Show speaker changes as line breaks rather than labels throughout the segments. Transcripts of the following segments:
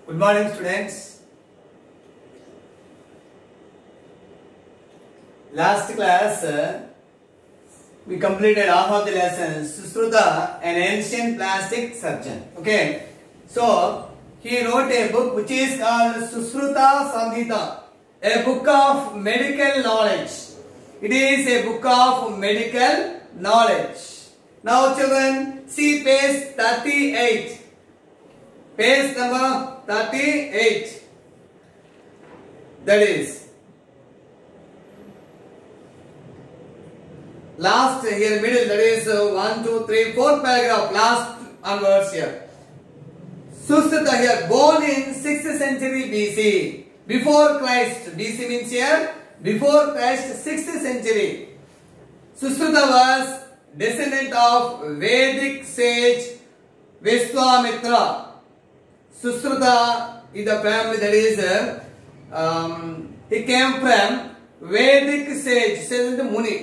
Good morning, students. Last class we completed half of the lesson. Sushruta, an ancient plastic surgeon. Okay, so he wrote a book which is called Sushruta Samhita, a book of medical knowledge. It is a book of medical knowledge. Now, children, see page 38. Page number 38. That is last here middle. That is 1, 2, 3, 4 paragraph. Last onwards here. Sushruta here, born in 6th century BC, before Christ. BC means here before Christ, 6th century. Sushruta was descendant of Vedic sage Vishwamitra. Sushruta is the family that is he came from Vedic sage Muni.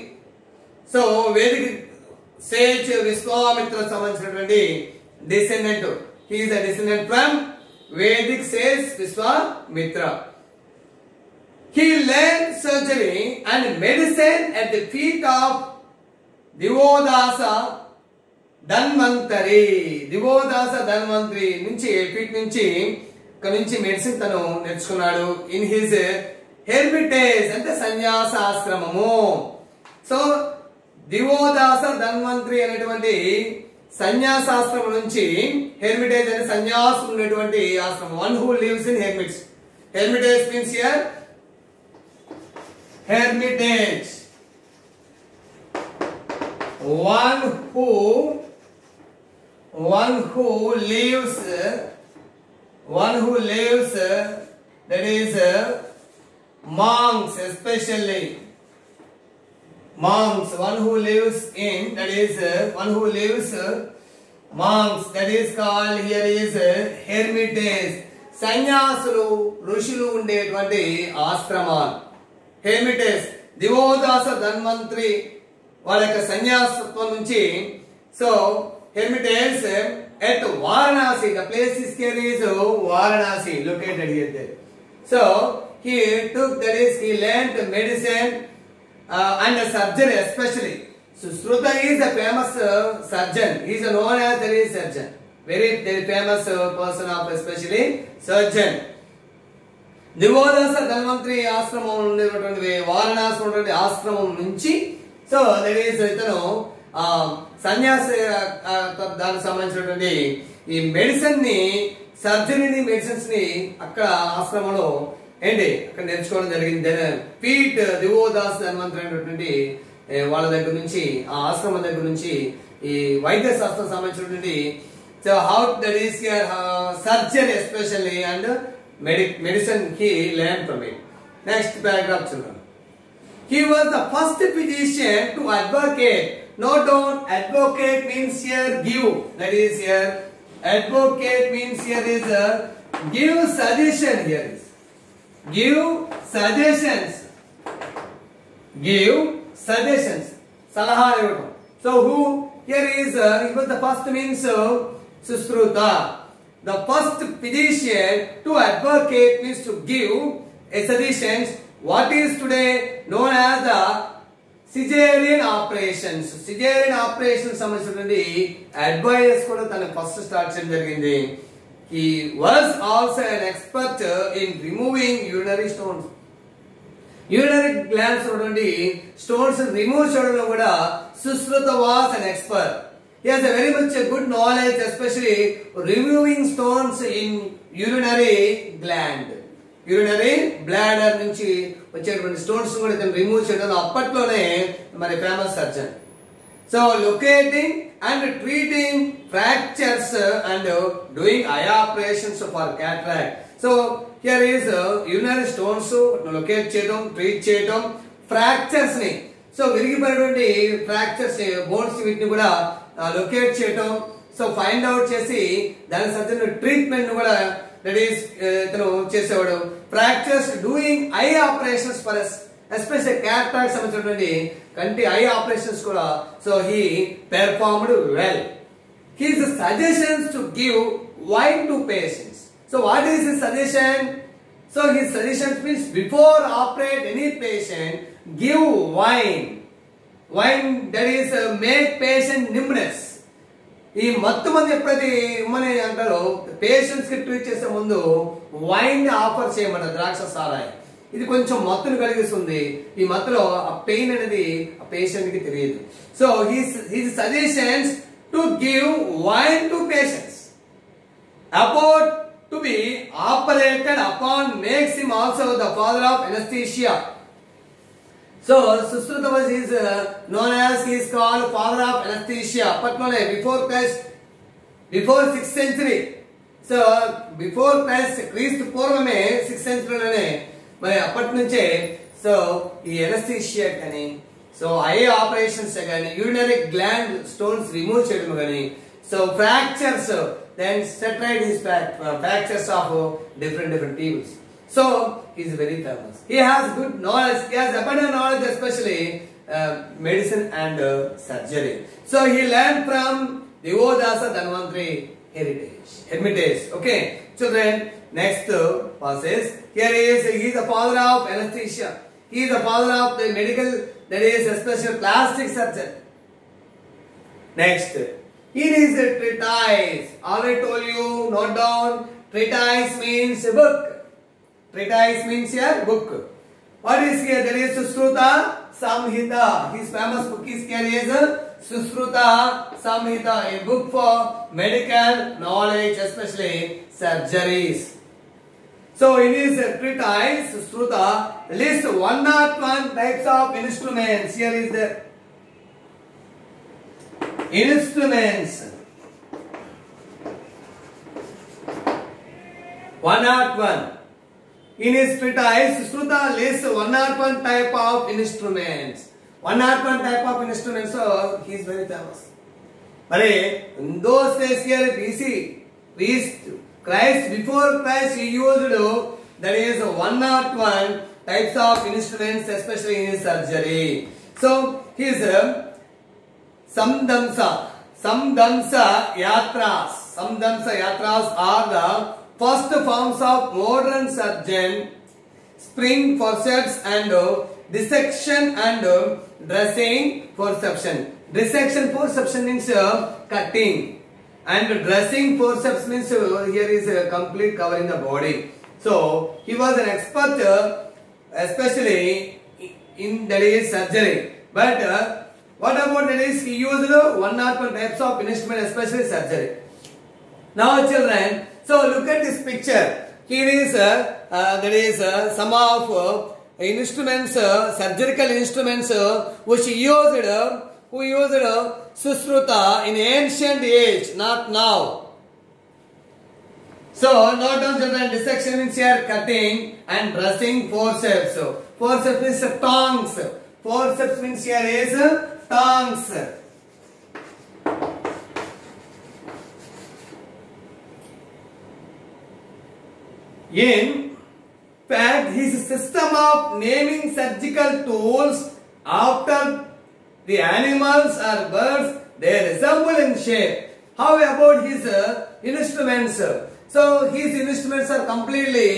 So Vedic sage Vishwamitra సంబంధించినటువంటి descendant. He is a descendant from Vedic sage Vishwamitra. He learned surgery and medicine at the feet of Divodasa Dhanvantari. Divodasa Dhanvantari నుంచి feet నుంచి ఇక్కడ నుంచి medicine తను నేర్చుకున్నాడు in his hermitage అంటే సన్యాసాశ్రమము. So Divodasa Dhanvantari అనేటువంటి సన్యాసాశ్రమం నుంచి హెర్మిటేజ్ అనే సన్యాసం ఉన్నటువంటి ఆశ్రమం. One who lives in hermits. Hermitage means here hermitage. One who lives that is monks, especially monks. One who lives in that is monks, that is called here is hermitage. సన్యాసులు ఋషులు ఉండేటువంటి ఆశ్రమాలు hermitage. Divodasa Dhanvantari వాళ్ళ యొక్క సన్యాసత్వం నుంచి so hermitage at Varanasi. The place is here is Varanasi, located here there. So he took that is he learned medicine and surgery especially. Sushruta is a famous surgeon. He is known as a surgeon. Very famous person of especially surgeon. Divodasa Dhanvantari ఆశ్రమం ఉండేటువంటి వారణాసి ఉన్నటువంటి ఆశ్రమం నుంచి so that is ఇతను సన్యాస దానికి సంబంధించినటువంటి ఈ మెడిసిన్ ని సర్జరీని మెడిసిన్స్ ని అక్కడ ఆశ్రమంలో ఏంటి అక్కడ నేర్చుకోవడం జరిగింది. పీట్ దివోదాస్ ధన్వంతరి అనేటువంటి వాళ్ళ దగ్గర నుంచి ఆ ఆశ్రమం దగ్గర నుంచి ఈ వైద్య శాస్త్రం సంబంధించినటువంటి so how that is surgery especially and medicine he learned from it. Next paragraph, children. He was the first physician to advocate. Note down, advocate means here give. That is here advocate means here is give suggestion. Here is give suggestions. Give suggestions. Salaha ivatam. So who here is he was the first means Sushruta. The first physician to advocate means to give a suggestions. What is today known as the cesarean operations. Cesarean operations సంబంధించినటువంటి advice కూడా తన first start చేయడం జరిగింది. He was also an expert in removing urinary stones. Urinary glands ఉన్నటువంటి stones remove చేయడంలో కూడా Sushruta was an expert. He has a very much good knowledge, especially removing stones in urinary gland. Urinary bladder నుంచి వచ్చేటువంటి stones కూడా ఇతను remove చేయడంలో అప్పట్లోనే మరి famous surgeon. So locating and treating fractures and doing eye operations for cataract. So here is urinary stones locate చేయడం, treat చేయడం, fractures ని సో విరిగిపోయినటువంటి ఫ్రాక్చర్స్ బోన్స్ వీటిని కూడా లొకేట్ చేయటం, సో ఫైండ్ అవుట్ చేసి దానికి సంబంధించిన ట్రీట్మెంట్ కూడా దట్ ఈస్ ఇతను చేసేవాడు. Fractures doing eye operations for especial cataract సంబంధించినటువంటి కంటి ఐ ఆపరేషన్స్ కూడా so he performed well. His suggestions to give wine to patients. So what is his suggestion? So his suggestion means before operate any patient, give wine. Wine, that is make patient nimbness. ఈ మత్తు మంది ఎప్పుడైతే ఇమ్మని అంటారో patients కి treat చేసే ముందు wine offer చేయమన్న ద్రాక్ష సారాయి. ఇది కొంచెం మత్తును కలిగిస్తుంది. ఈ మత్తులో ఆ పెయిన్ అనేది ఆ పేషెంట్ కి తెలియదు. So his suggestions to give wine to patients about to be operated upon makes him also the father of anaesthesia. So Sushrutavas is known as, he is called father of anesthesia. Apatnole before Christ, before 6th century. So before Christ, Christ పూర్వమే 6th century లోనే మరి అప్పటి నుంచే so ఈ anesthesia కానీ so I operations కానీ urinary gland stones remove చేయడం కానీ so fractures, then separate his fractures of different peoples. So he is very famous. He has good knowledge. He has abundant knowledge, especially medicine and surgery. So he learned from Divodasa Dhanvantri Hermitage. Okay, children. Next passage. Here he is the father of anesthesia. He is the father of the medical, that is especially plastic surgeon. Next, here is a treatise. Already told you. Note down. Treatise means a book. Treatise means a book. What is here? There is Sushruta Samhita. His famous book is here is Sushruta Samhita, a book for medical knowledge, especially surgeries. So in his treatise, Sushruta lists 101 types of instruments. Here is the instruments. 101. In his treatise, Sushruta lists 101 type of instruments. 101 type of instruments, so he is very famous. But in those days here, BC, Christ, before Christ, he used that is 101 types of instruments, especially in his surgery. So his Samdamsa Yatras are the first forms of modern surgeon, spring forceps and dissection and dressing forception. Dissection forception means cutting, and dressing forceps means here is complete covering the body. So he was an expert, especially in that is surgery. But what about that is he used 101 types of instrument, especially surgery. Now children, so look at this picture. Here is there is some of instruments, surgical instruments which who used Sushruta in ancient age, not now. So note down children, dissection means here cutting, and dressing forceps. So forceps means tongs. Forceps means here is tongs. In fact, his system of naming surgical tools after the animals or birds, they resemble in shape. How about his instruments? So his instruments are completely,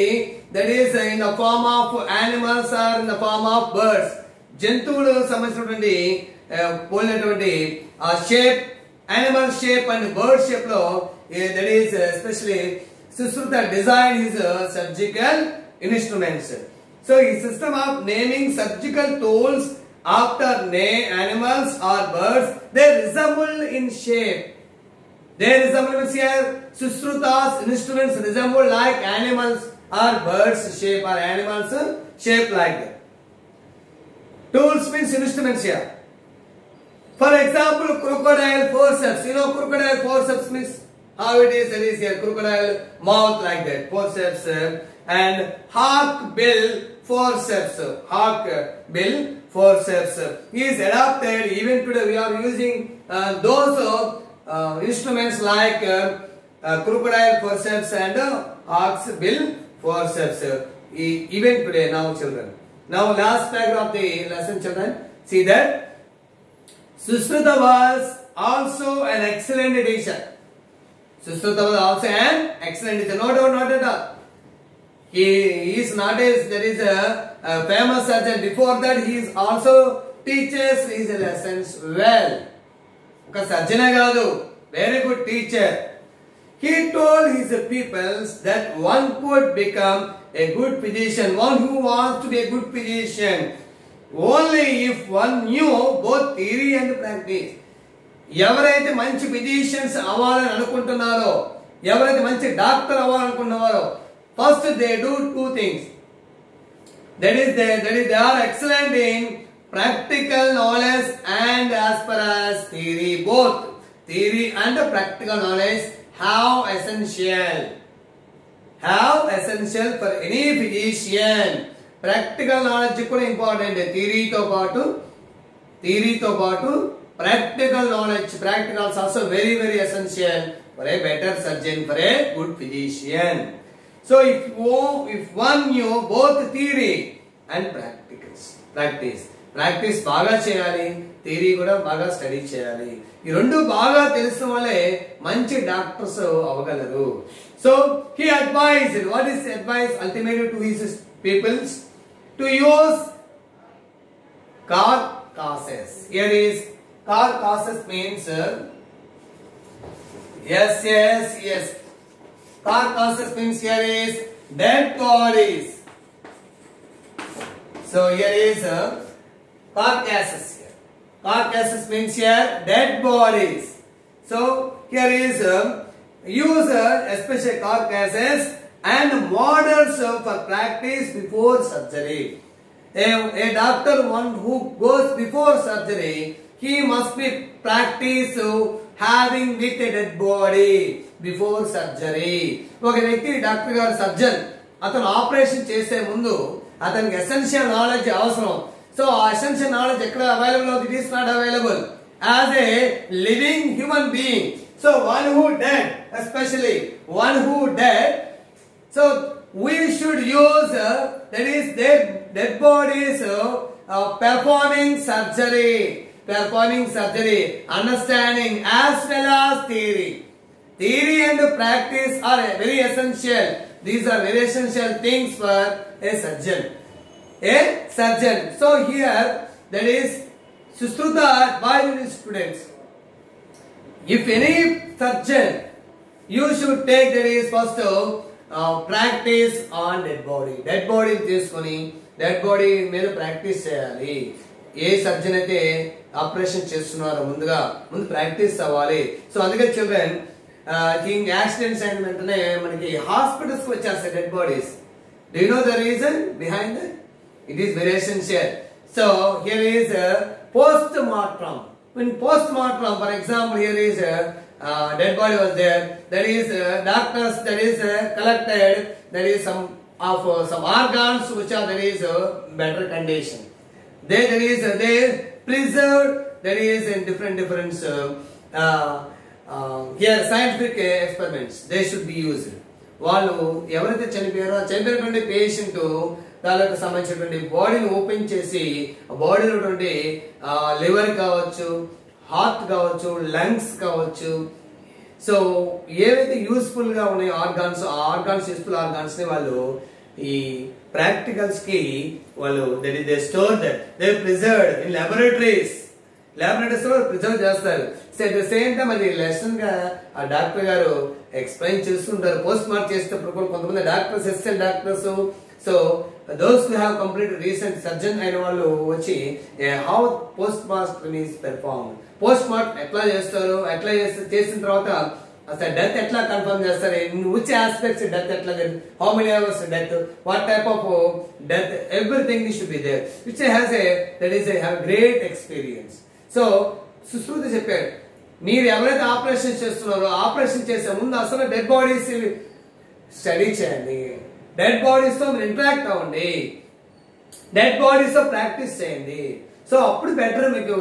that is in the form of animals or in the form of birds. Jantuvulu సంబంధించినటువంటి పోలినటువంటి ఆ shape, animal shape and bird shape లో, that is especially Sushruta designed his surgical instruments. So his system of naming surgical tools after animals or birds, they resemble in shape. They resemble means here Sushruta's instruments resemble like animals or birds shape, or animals shape like that. Tools means instruments here. For example, crocodile forceps. You know crocodile forceps means how it is. That is here crocodile mouth like that, forceps, and hawk bill forceps. Hawk bill forceps is adapted. Even today we are using those instruments like crocodile forceps and hawk's bill forceps. Even today now children. Now last paragraph of the lesson children. See that Sushruta was also an excellent teacher. Sushruta was also an excellent teacher. No doubt, not at all. He is not a famous surgeon. Before that, he is also teaches his lessons well. Because surgeon kaadu, very good teacher. He told his pupils that one could become a good physician, one who wants to be a good physician, only if one knew both theory and practice. ఎవరైతే మంచి physicians అవ్వాలని అనుకుంటున్నారో, ఎవరైతే మంచి doctor అవ్వాలనుకుంటున్నారో, first they do two things. That is they are excellent in practical knowledge and as far as theory. Both theory and practical knowledge have essential for any physician. Practical knowledge కూడా important. థియరీతో పాటు practical knowledge, practical is also very essential for a better surgeon, for a good physician. So if one knew both theory and practice బాగా చేయాలి, theory కూడా బాగా study చేయాలి. ఈ రెండు బాగా తెలిసిన వాళ్ళే మంచి doctors అవ్వగలరు. So he advised, what is advice ultimately to his peoples? To use carcasses. Here is carcasses means yes. Carcasses means here is dead bodies. So here is carcasses. Carcasses means here dead bodies. So here is use especially carcasses and models for practice before surgery. A doctor, one who goes before surgery, he must be practice having with a dead body before surgery. ఒక వ్యక్తి doctor గారు surgeon, అతను operation చేసే ముందు అతనికి essential knowledge అవసరం. So ఆ essential knowledge ఎక్కడ అవైలబుల్ అవుతుంది? It is not available as a living human being. So one who dead, especially one who dead, so we should use that is their dead bodies performing surgery, understanding as well as theory. Theory and practice are very essential. These are very essential things for a surgeon. So here, that is Sushruta advised his students, if any surgeon, you should take that is first practice on dead body. Dead body తీసుకొని dead body మీద practice చేయాలి. ఏ surgeon అయితే operation చేస్తున్నారో ముందు practice అవ్వాలి. So అందుకే children accidents అయిన వెంటనే మనకి హాస్పిటల్స్ కి వచ్చేస్తాయి dead bodies. Do you know the reason behind that? It is very essential. So here is post-mortem. In post-mortem, for example, here is dead body was there. That is doctors that is collected. There is some organs which are there is better condition. They preserved. There is in different here scientific experiments. They should be used. వాళ్ళు ఎవరైతే చనిపోయినటువంటి patient దానికి సంబంధించినటువంటి బాడీని open చేసి బాడీలో ఉన్నటువంటి liver కావచ్చు, హార్ట్ కావచ్చు, లంగ్స్ కావచ్చు, సో ఏవైతే యూస్ఫుల్ గా ఉన్నాయో ఆర్గాన్స్, ఆ ఆర్గాన్స్ యూస్ఫుల్ ఆర్గాన్స్ ని వాళ్ళు ఈ ప్రాక్టికల్స్ కి వాళ్ళు they store that, they preserved in laboratories లో ప్రిజర్వ్ చేస్తారు. So at the same time అది లెసన్ గా ఆ డాక్టర్ గారు ఎక్స్ప్లెయిన్ చేస్తుంటారు. పోస్ట్ మార్టం చేసేటప్పుడు కూడా కొంతమంది doctors, assistant doctors, so those who have complete recent surgeon అయిన వాళ్ళు వచ్చి how post mortem is perform, post mortem ఎట్లా చేస్తారు, ఎట్లా చేసిన తర్వాత అసలు డెత్ ఎట్లా కన్ఫర్మ్ చేస్తారు, విచ్ ఆస్పెక్ట్స్ డెత్ ఎట్లా, how many hours death, what type of death, everything should be there, which has have great experience. So Sushruti చెప్పారు, మీరు ఎవరైతే ఆపరేషన్ చేస్తున్నారో ఆపరేషన్ చేసే ముందు అసలు డెడ్ బాడీస్ స్టడీ చేయండి, డెడ్ బాడీస్ తో మీరు ఇంటరాక్ట్ అవ్వండి, డెడ్ బాడీస్ తో ప్రాక్టీస్ చేయండి. సో అప్పుడు బెటర్ మీకు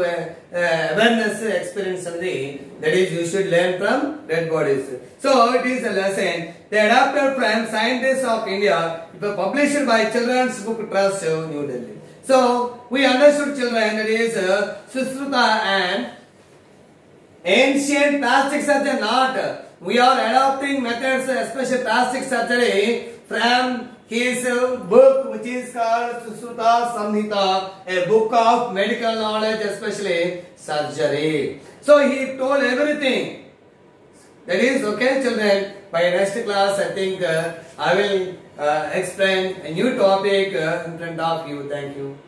అవేర్నెస్ ఎక్స్పీరియన్స్ అనేది, that is you should learn from dead bodies. So it is a lesson they adapted from scientist of India, published by children's book trust, New Delhi. So we understood, children, that is Sushruta and ancient plastic surgeon, not we are adopting methods, especially plastic surgery, from his book, which is called Sutta Samhita, a book of medical knowledge, especially surgery. So he told everything. That is okay, children. By next class, I think I will explain a new topic in front of you. Thank you.